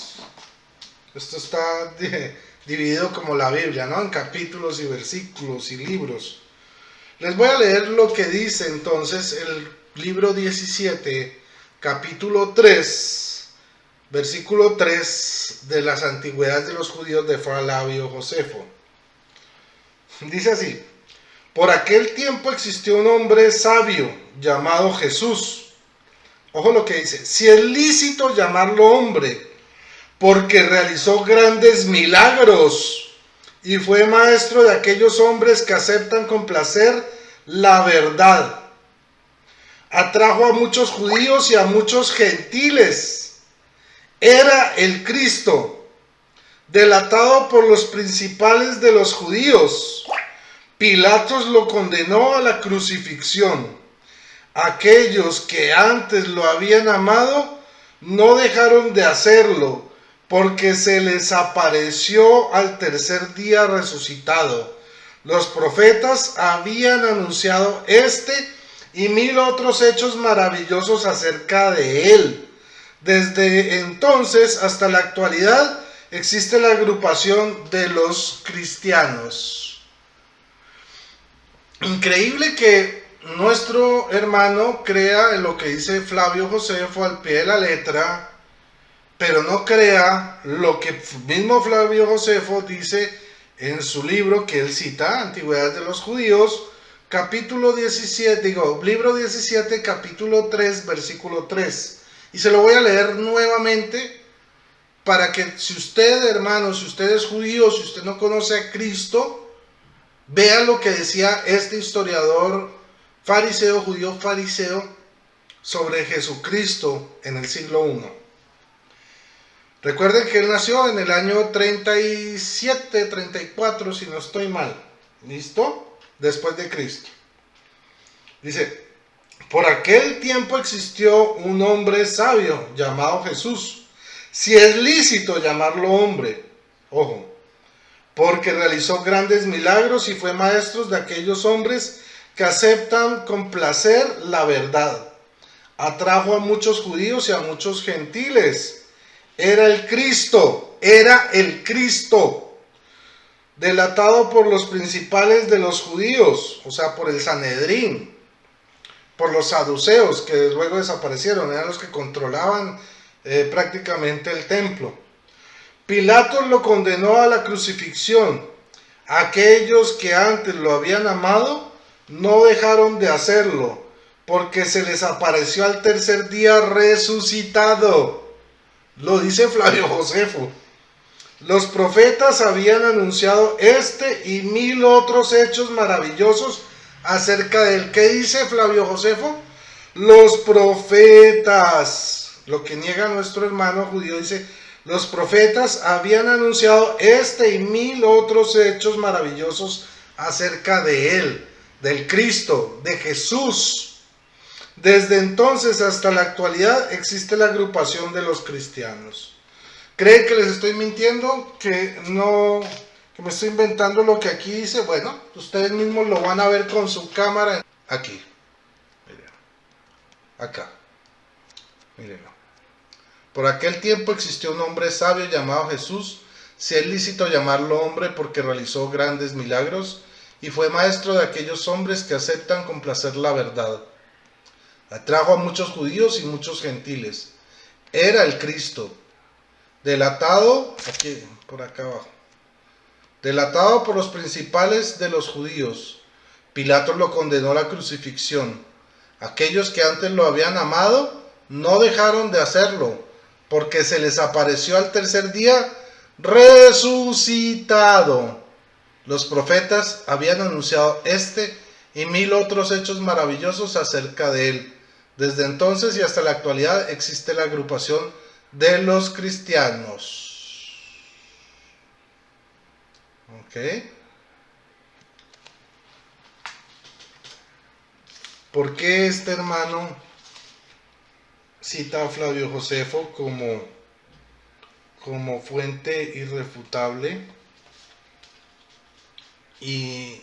Esto está dividido como la Biblia, ¿no? En capítulos y versículos y libros. Les voy a leer lo que dice entonces el libro 17, capítulo 3, versículo 3 de las Antigüedades de los Judíos de Flavio Josefo. Dice así: por aquel tiempo existió un hombre sabio llamado Jesús. Ojo lo que dice: si es lícito llamarlo hombre, porque realizó grandes milagros y fue maestro de aquellos hombres que aceptan con placer la verdad. Atrajo a muchos judíos y a muchos gentiles. Era el Cristo, delatado por los principales de los judíos. Pilatos lo condenó a la crucifixión. Aquellos que antes lo habían amado no dejaron de hacerlo, porque se les apareció al tercer día resucitado. Los profetas habían anunciado este y 1000 otros hechos maravillosos acerca de él. Desde entonces hasta la actualidad existe la agrupación de los cristianos. Increíble que nuestro hermano crea en lo que dice Flavio Josefo al pie de la letra, pero no crea lo que mismo Flavio Josefo dice en su libro que él cita, Antigüedades de los Judíos, capítulo 17, libro 17, capítulo 3, versículo 3. Y se lo voy a leer nuevamente para que si usted, hermano, si usted es judío, si usted no conoce a Cristo, vea lo que decía este historiador fariseo, judío fariseo, sobre Jesucristo en el siglo I. Recuerden que él nació en el año 37, 34, si no estoy mal. ¿Listo? Después de Cristo. Dice: por aquel tiempo existió un hombre sabio llamado Jesús. Si es lícito llamarlo hombre. Ojo. Porque realizó grandes milagros y fue maestro de aquellos hombres que aceptan con placer la verdad. Atrajo a muchos judíos y a muchos gentiles. Era el Cristo, delatado por los principales de los judíos, o sea, por el Sanedrín, por los saduceos, que luego desaparecieron, eran los que controlaban prácticamente el templo. Pilatos lo condenó a la crucifixión. Aquellos que antes lo habían amado no dejaron de hacerlo, porque se les apareció al tercer día resucitado. Lo dice Flavio Josefo. Los profetas habían anunciado este y 1000 otros hechos maravillosos acerca de él. ¿Qué dice Flavio Josefo? Los profetas, lo que niega nuestro hermano judío, dice: los profetas habían anunciado este y 1000 otros hechos maravillosos acerca de él, del Cristo, de Jesús. Desde entonces hasta la actualidad existe la agrupación de los cristianos. ¿Creen que les estoy mintiendo? ¿Que me estoy inventando lo que aquí dice? Bueno, ustedes mismos lo van a ver con su cámara. Aquí. Miren. Acá. Mírenlo. Por aquel tiempo existió un hombre sabio llamado Jesús. Si es lícito llamarlo hombre porque realizó grandes milagros y fue maestro de aquellos hombres que aceptan con placer la verdad. Atrajo a muchos judíos y muchos gentiles. Era el Cristo, delatado, aquí, por acá abajo, delatado por los principales de los judíos. Pilatos lo condenó a la crucifixión. Aquellos que antes lo habían amado no dejaron de hacerlo, porque se les apareció al tercer día resucitado. Los profetas habían anunciado este y 1000 otros hechos maravillosos acerca de él. Desde entonces y hasta la actualidad existe la agrupación de los cristianos. ¿Ok? ¿Por qué este hermano cita a Flavio Josefo como fuente irrefutable y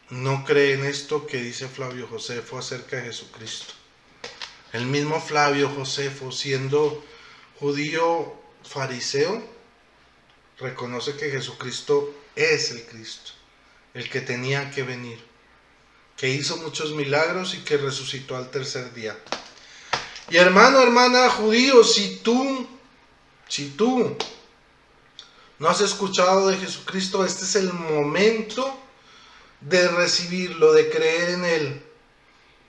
no cree en esto que dice Flavio Josefo acerca de Jesucristo? El mismo Flavio Josefo, siendo judío fariseo, reconoce que Jesucristo es el Cristo, el que tenía que venir, que hizo muchos milagros y que resucitó al tercer día. Y hermano, hermana, judío, si tú no has escuchado de Jesucristo, este es el momento de recibirlo, de creer en Él,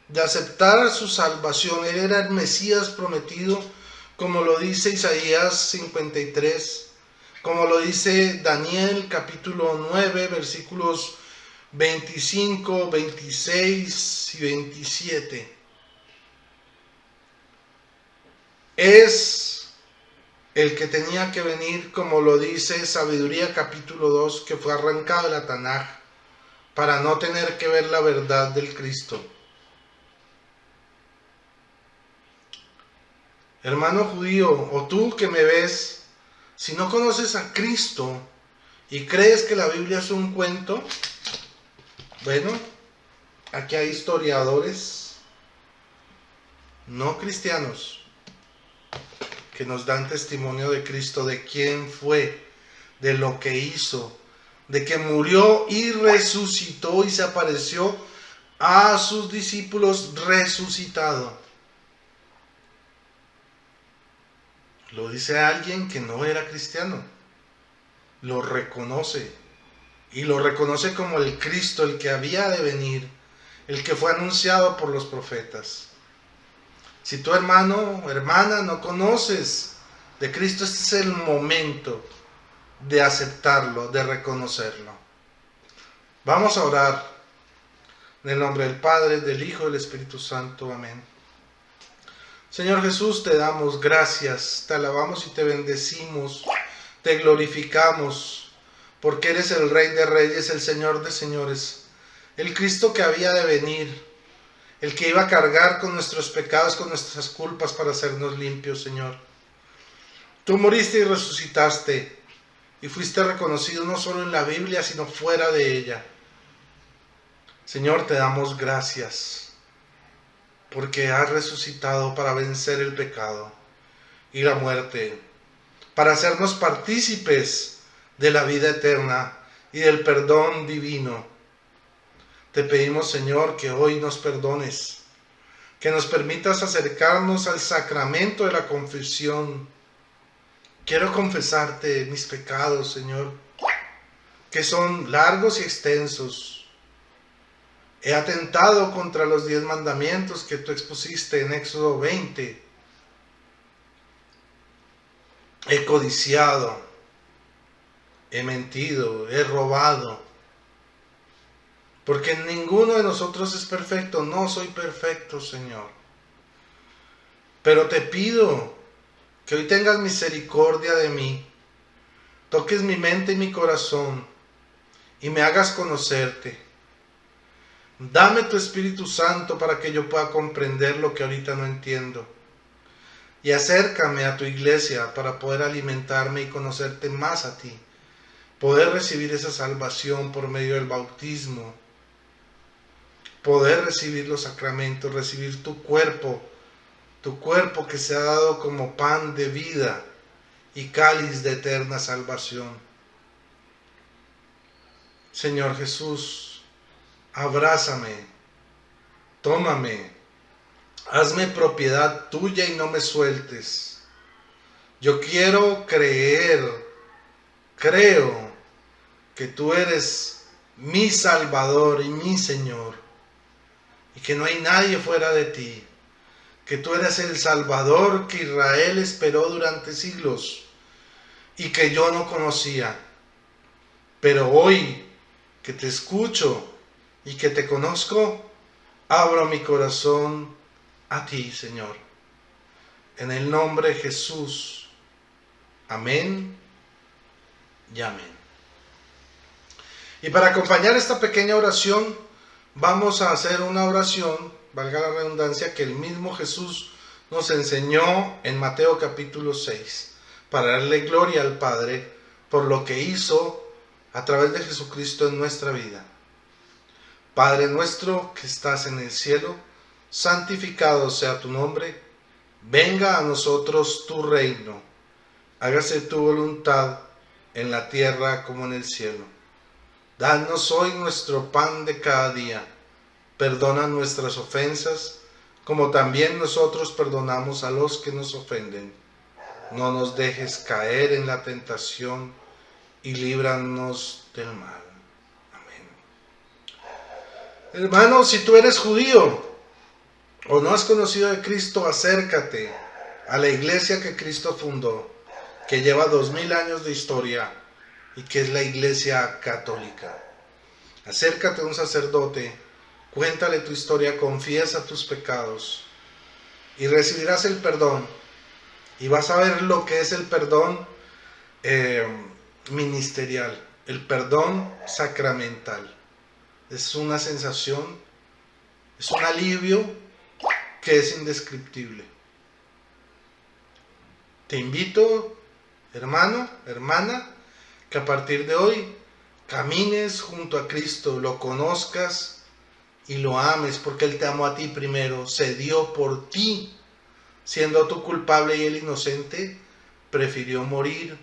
de aceptar su salvación. Él era el Mesías prometido, como lo dice Isaías 53, como lo dice Daniel capítulo 9, versículos 25, 26 y 27. Es el que tenía que venir, como lo dice Sabiduría capítulo 2, que fue arrancado de la Tanaj para no tener que ver la verdad del Cristo. Hermano judío, o tú que me ves, si no conoces a Cristo y crees que la Biblia es un cuento, bueno, aquí hay historiadores no cristianos que nos dan testimonio de Cristo, de quién fue, de lo que hizo, de que murió y resucitó y se apareció a sus discípulos resucitado. Lo dice alguien que no era cristiano, lo reconoce y lo reconoce como el Cristo, el que había de venir, el que fue anunciado por los profetas. Si tu hermano o hermana no conoces de Cristo, este es el momento de aceptarlo, de reconocerlo. Vamos a orar en el nombre del Padre, del Hijo y del Espíritu Santo. Amén. Señor Jesús, te damos gracias, te alabamos y te bendecimos, te glorificamos, porque eres el Rey de Reyes, el Señor de Señores, el Cristo que había de venir, el que iba a cargar con nuestros pecados, con nuestras culpas para hacernos limpios, Señor. Tú moriste y resucitaste y fuiste reconocido no solo en la Biblia, sino fuera de ella. Señor, te damos gracias porque has resucitado para vencer el pecado y la muerte, para hacernos partícipes de la vida eterna y del perdón divino. Te pedimos, Señor, que hoy nos perdones, que nos permitas acercarnos al sacramento de la confesión. Quiero confesarte mis pecados, Señor, que son largos y extensos. He atentado contra los 10 mandamientos que tú expusiste en Éxodo 20. He codiciado, he mentido, he robado. Porque ninguno de nosotros es perfecto. No soy perfecto, Señor. Pero te pido que hoy tengas misericordia de mí. Toques mi mente y mi corazón y me hagas conocerte. Dame tu Espíritu Santo para que yo pueda comprender lo que ahorita no entiendo. Y acércame a tu iglesia para poder alimentarme y conocerte más a ti. Poder recibir esa salvación por medio del bautismo. Poder recibir los sacramentos, recibir tu cuerpo que se ha dado como pan de vida y cáliz de eterna salvación. Señor Jesús, abrázame, tómame, hazme propiedad tuya y no me sueltes. Yo quiero creo que tú eres mi Salvador y mi Señor, y que no hay nadie fuera de ti. que tú eres el Salvador que Israel esperó durante siglos y que yo no conocía. Pero hoy que te escucho y que te conozco, abro mi corazón a ti, Señor. En el nombre de Jesús. Amén y amén. Y para acompañar esta pequeña oración, vamos a hacer una oración, valga la redundancia, que el mismo Jesús nos enseñó en Mateo capítulo 6, para darle gloria al Padre por lo que hizo a través de Jesucristo en nuestra vida. Padre nuestro que estás en el cielo, santificado sea tu nombre, venga a nosotros tu reino, hágase tu voluntad en la tierra como en el cielo. Danos hoy nuestro pan de cada día, perdona nuestras ofensas, como también nosotros perdonamos a los que nos ofenden. No nos dejes caer en la tentación y líbranos del mal. Amén. Hermano, si tú eres judío o no has conocido de Cristo, acércate a la iglesia que Cristo fundó, que lleva 2000 años de historia y que es la Iglesia Católica. Acércate a un sacerdote, cuéntale tu historia, confiesa tus pecados y recibirás el perdón. Y vas a ver lo que es el perdón ministerial, el perdón sacramental. Es una sensación, es un alivio que es indescriptible. Te invito, hermano, hermana, que a partir de hoy camines junto a Cristo, lo conozcas y lo ames, porque Él te amó a ti primero, se dio por ti, siendo tú culpable y Él inocente, prefirió morir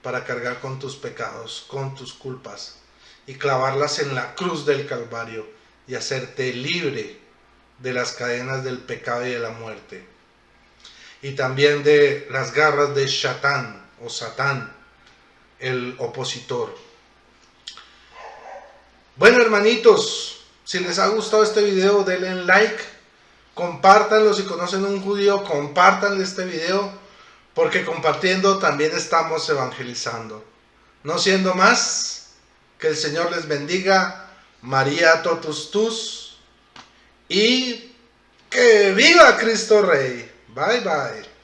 para cargar con tus pecados, con tus culpas, y clavarlas en la cruz del Calvario, y hacerte libre de las cadenas del pecado y de la muerte, y también de las garras de Satán, o Satán, el opositor. Bueno, hermanitos, si les ha gustado este video, denle like, compártanlo. Si conocen a un judío, compártanle este video, porque compartiendo también estamos evangelizando. No siendo más, que el Señor les bendiga, María totus tus, y que viva Cristo Rey. Bye bye.